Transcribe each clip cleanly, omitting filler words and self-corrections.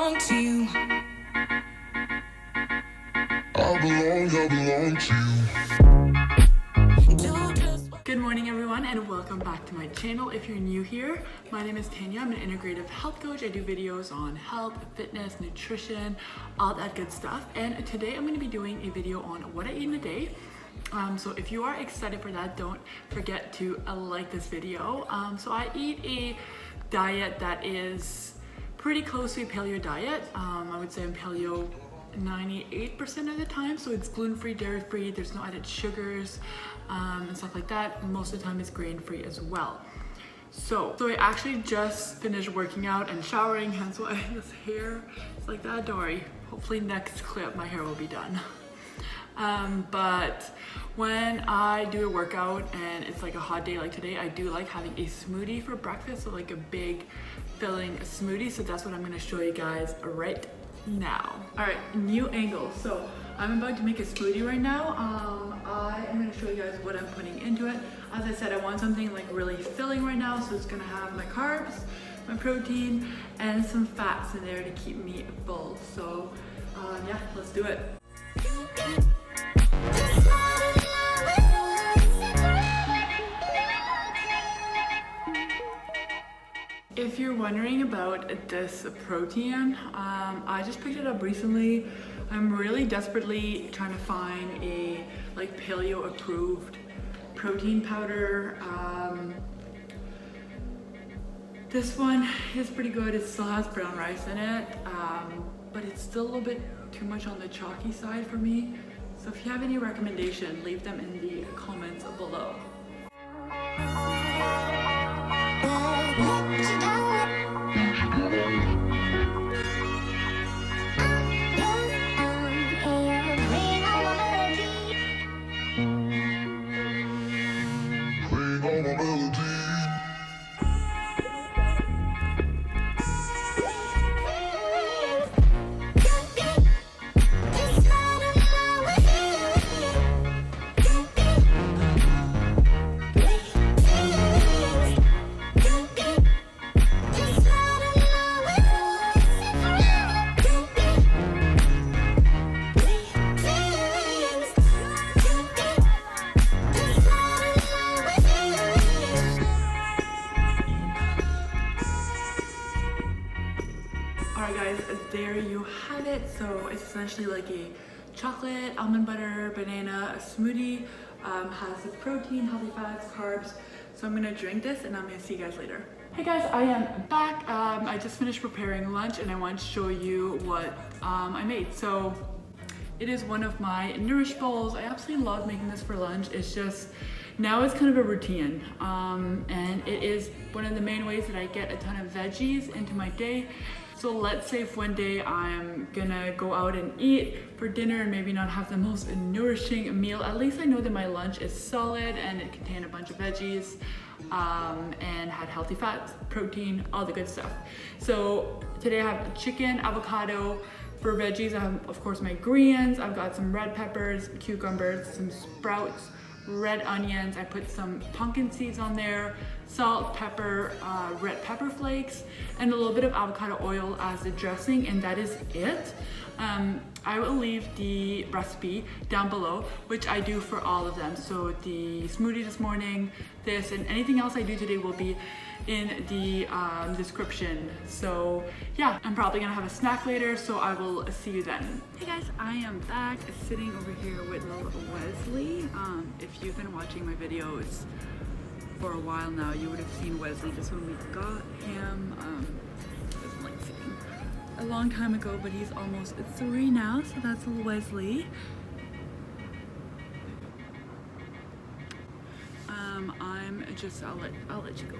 belong to you. I belong to you. Good morning everyone and welcome back to my channel. If you're new here, my name is Tanya. I'm an integrative health coach. I do videos on health, fitness, nutrition, all that good stuff. And today I'm going to be doing a video on what I eat in a day. So if you are excited for that, don't forget to like this video. So I eat a diet that is pretty close to a paleo diet. I would say I'm paleo 98% of the time, so it's gluten-free, dairy-free, there's no added sugars and stuff like that. Most of the time it's grain-free as well. So I actually just finished working out and showering, hence why this hair is like that. Don't worry, hopefully next clip my hair will be done. But when I do a workout and it's like a hot day like today, I do like having a smoothie for breakfast, so like a big filling smoothie. So that's what I'm going to show you guys right now. All right, new angle. So I'm about to make a smoothie right now. I am going to show you guys what I'm putting into it. As I said, I want something like really filling right now, so it's going to have my carbs, my protein, and some fats in there to keep me full. So yeah, let's do it. If you're wondering about this protein, I just picked it up recently. I'm really desperately trying to find a like paleo approved protein powder. This one is pretty good. It still has brown rice in it, but it's still a little bit too much on the chalky side for me. So if you have any recommendation, leave them in the comments below. Alright guys, there you have it. So it's essentially like a chocolate, almond butter, banana, a smoothie. Has the protein, healthy fats, carbs. So I'm gonna drink this and I'm gonna see you guys later. Hey guys, I am back. I just finished preparing lunch and I want to show you what I made. So it is one of my Nourish Bowls. I absolutely love making this for lunch. It's just, now it's kind of a routine. And it is one of the main ways that I get a ton of veggies into my day. So let's say if one day I'm gonna go out and eat for dinner and maybe not have the most nourishing meal, at least I know that my lunch is solid and it contained a bunch of veggies and had healthy fats, protein, all the good stuff. So today I have chicken, avocado. For veggies, I have, of course, my greens. I've got some red peppers, cucumbers, some sprouts, red onions. I put some pumpkin seeds on there, salt, pepper, red pepper flakes, and a little bit of avocado oil as the dressing, and that is it. I will leave the recipe down below, which I do for all of them. So the smoothie this morning, this, and anything else I do today will be in the description. So yeah, I'm probably gonna have a snack later, so I will see you then. Hey guys, I am back sitting over here with little Wesley. If you've been watching my videos for a while now, you would have seen Wesley just when we got him. It was like a long time ago, but he's almost 3 now, so that's little Wesley. I'll let you go.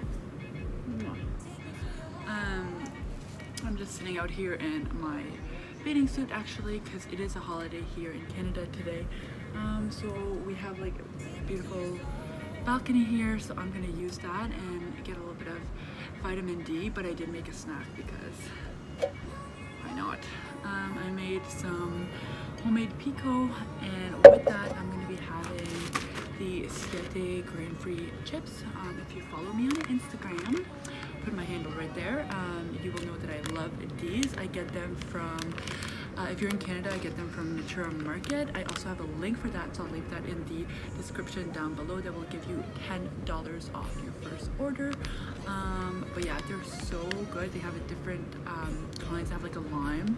I'm just sitting out here in my bathing suit actually, because it is a holiday here in Canada today. So we have like a beautiful balcony here, so I'm gonna use that and get a little bit of vitamin D, but I did make a snack because why not? I made some homemade Pico, and with that I'm gonna be having the Siete grain-free chips. If you follow me on Instagram, put my handle right there, you will know that I love love these. I get them from, if you're in Canada, I get them from Natura Market. I also have a link for that, so I'll leave that in the description down below. That will give you $10 off your first order. But yeah, they're so good. They have a different kinds. They have like a lime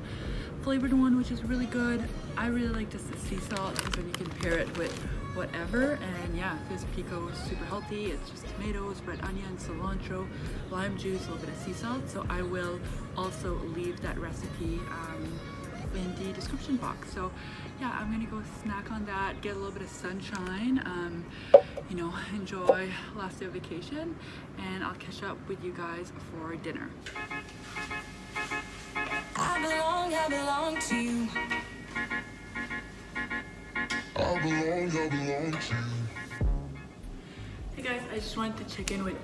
flavored one, which is really good. I really like this sea salt because then you can pair it with whatever. And yeah, this Pico is super healthy. It's just tomatoes, red onion, cilantro, lime juice, a little bit of sea salt. So I will also leave that recipe in the description box. So yeah, I'm gonna go snack on that, get a little bit of sunshine, you know, enjoy last day of vacation, and I'll catch up with you guys for dinner. I belong to you. I belong to you. Hey guys, I just wanted to check in with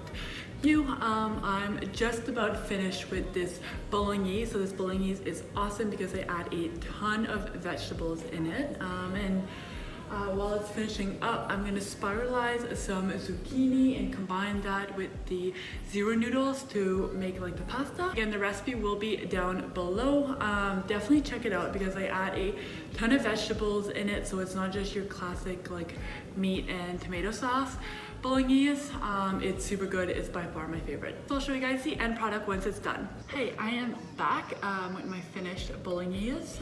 you. I'm just about finished with this bolognese. So this bolognese is awesome because I add a ton of vegetables in it. While it's finishing up, I'm gonna spiralize some zucchini and combine that with the zero noodles to make like the pasta. Again, the recipe will be down below. Definitely check it out because I add a ton of vegetables in it, so it's not just your classic like meat and tomato sauce bolognese. It's super good. It's by far my favorite. So I'll show you guys the end product once it's done. Hey, I am back with my finished bolognese.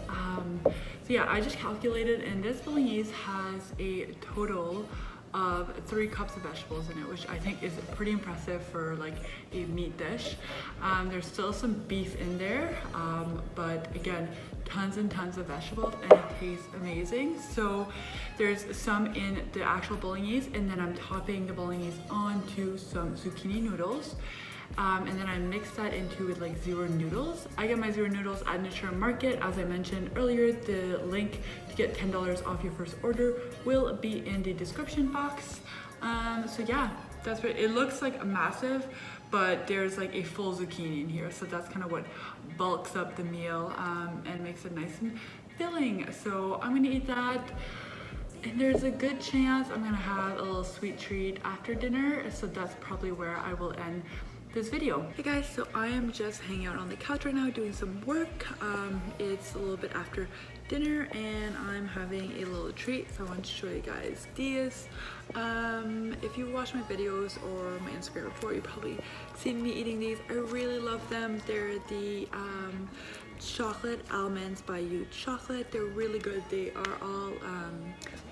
So yeah, I just calculated, and this bolognese has a total of 3 cups of vegetables in it, which I think is pretty impressive for like a meat dish. There's still some beef in there, but again, tons and tons of vegetables, and it tastes amazing. So there's some in the actual bolognese, and then I'm topping the bolognese onto some zucchini noodles. And then I mix that into with like zero noodles. I get my zero noodles at Natura Market. As I mentioned earlier, the link to get $10 off your first order will be in the description box. So yeah, that's what it looks like, massive, but there's like a full zucchini in here. So that's kind of what bulks up the meal and makes it nice and filling. So I'm gonna eat that. And there's a good chance I'm gonna have a little sweet treat after dinner. So that's probably where I will end this video. Hey guys, so I am just hanging out on the couch right now doing some work. It's a little bit after dinner and I'm having a little treat, so I want to show you guys these. If you watched my videos or my Instagram before, you probably seen me eating these. I really love them. They're the chocolate almonds by You chocolate. They're really good. They are all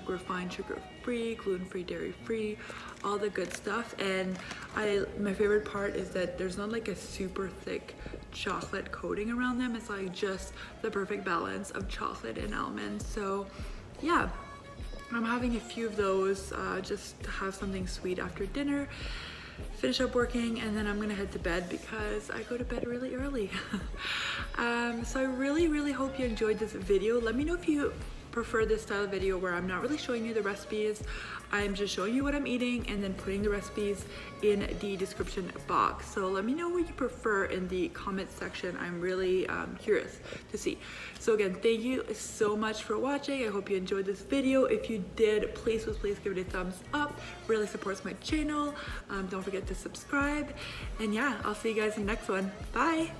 refined sugar free, gluten-free, dairy-free, all the good stuff. And my favorite part is that there's not like a super thick chocolate coating around them. It's like just the perfect balance of chocolate and almonds. So yeah, I'm having a few of those just to have something sweet after dinner, finish up working, and then I'm gonna head to bed because I go to bed really early. So I really hope you enjoyed this video. Let me know if you prefer this style of video where I'm not really showing you the recipes. I'm just showing you what I'm eating and then putting the recipes in the description box. So let me know what you prefer in the comment section. I'm really curious to see. So again, thank you so much for watching. I hope you enjoyed this video. If you did, please give it a thumbs up. Really supports my channel. Don't forget to subscribe. And yeah, I'll see you guys in the next one. Bye.